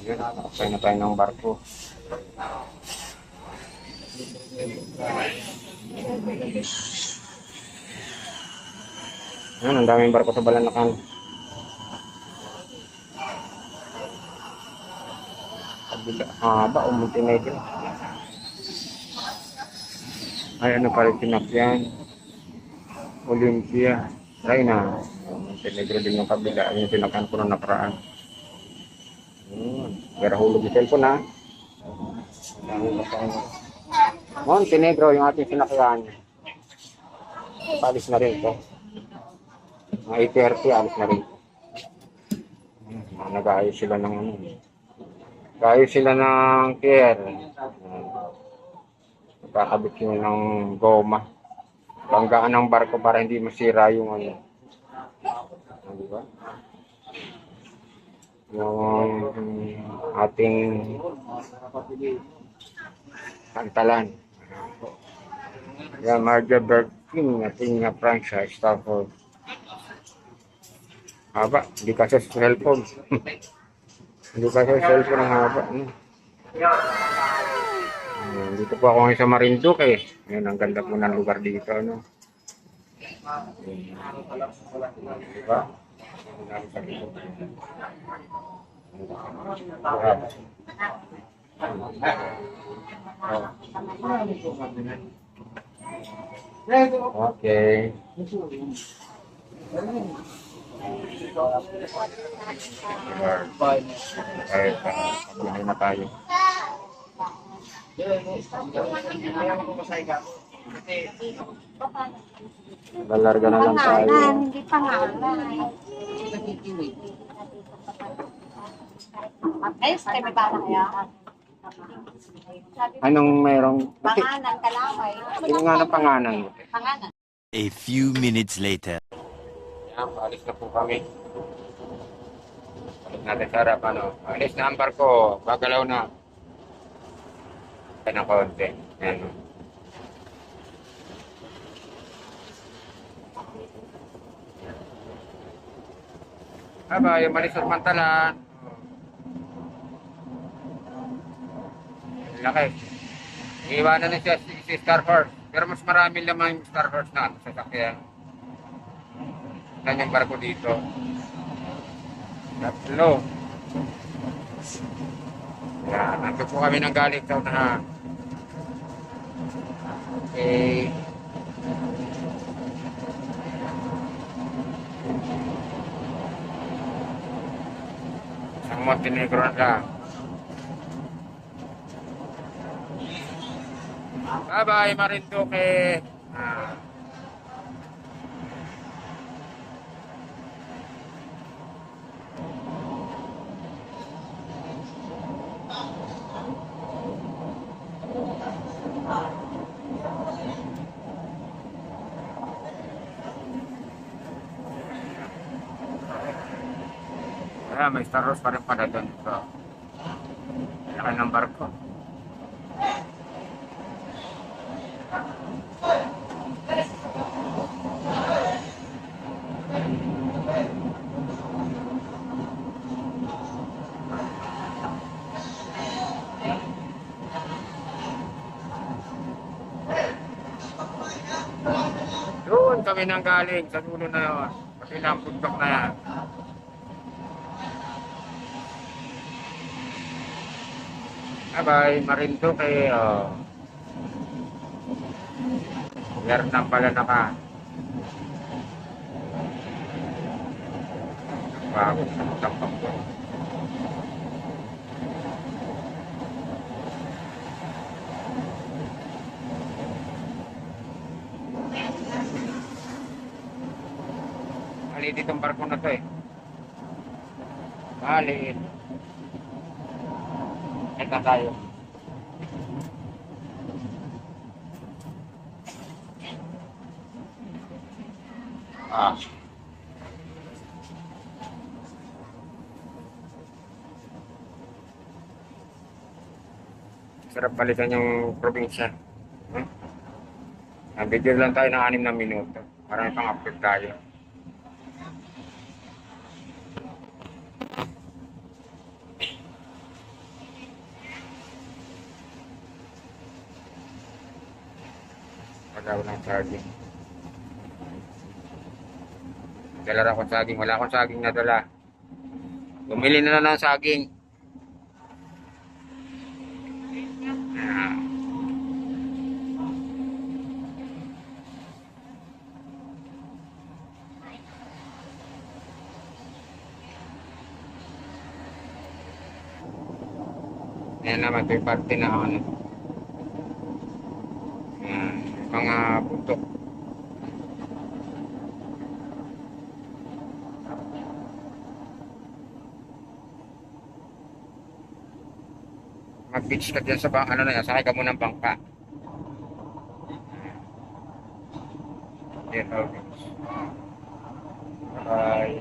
Yun, nakasakay na tayo ng barko. Yan, ang daming barko sa Balanakan. Haba, Montenegro. Ay, ano pa rin sinakyan? Olympia. Ay na. Montenegro din yung kabila. Yung sinakyan ko na nakaraan. Pero hulog yung cellphone ha. Montenegro yung ating sinakyan. Palis na rin ito. Mga 8:30 alis na rin. Nag-aayos sila ng ano. Nag-aayos sila ng pier. Nagkakabit yun ng goma. Banggaan ng barko para hindi masira yung ano. Di ba? Yung ating pantalan. Yan, Marja Berking, ating franchise. Tapos, haba, hindi kasi sa cellphone. Hindi kasi sa cellphone ang haba. Dito po ako ngayon sa Marinduque eh. Ayan, ang ganda po ng lugar dito. Ano? Diba? Okay. Ay, pagbihay na tayo. Lalarga na lang tayo. Hindi pangalan. Ayos, kami ba na kaya? Anong merong? Pangalan, kalamay. Sino nga na panganan mo? Pangalan. A few minutes later. Yan, paalis na po kami. Paalis natin sa harap, ano. Paalis na ang barko. Bagalaw na. Yan ang konti. Yan. Aba, yung Malisor Mantalan. Laki. Iiwanan na siya si Star Horse. Pero mas marami naman yung Star Horse na sasakyan. Saan yung barko dito? Tatlo. Yan, nandun po kami ng galing sa unahan. Okay. Ang Montenegro na lang. Bye-bye, Marinduque. May Star Wars pa rin pala doon. So, laki ng barko. Doon kami nang galing sa dulo na yun. Pati na ang bundok na yan. Bye-bye, Marinduque. Meron ng Balanakan. Bago sa tampang ko. Maliit itong barko na to eh. Maliit. Ito tayo. Sarap balikan yung probinsya. Video lang tayo ng 6 na minuto. Marami pang upload tayo. daw ng saging. Dala ako saging. Wala akong saging na dala. Bumili na ng saging. Ah. Ayan naman, ito yung parte na ano. Ayan, mga putok. Mag-beach ka dyan sa ano na yan, sakay ka muna ng bangka. Ayan, okay. Bye.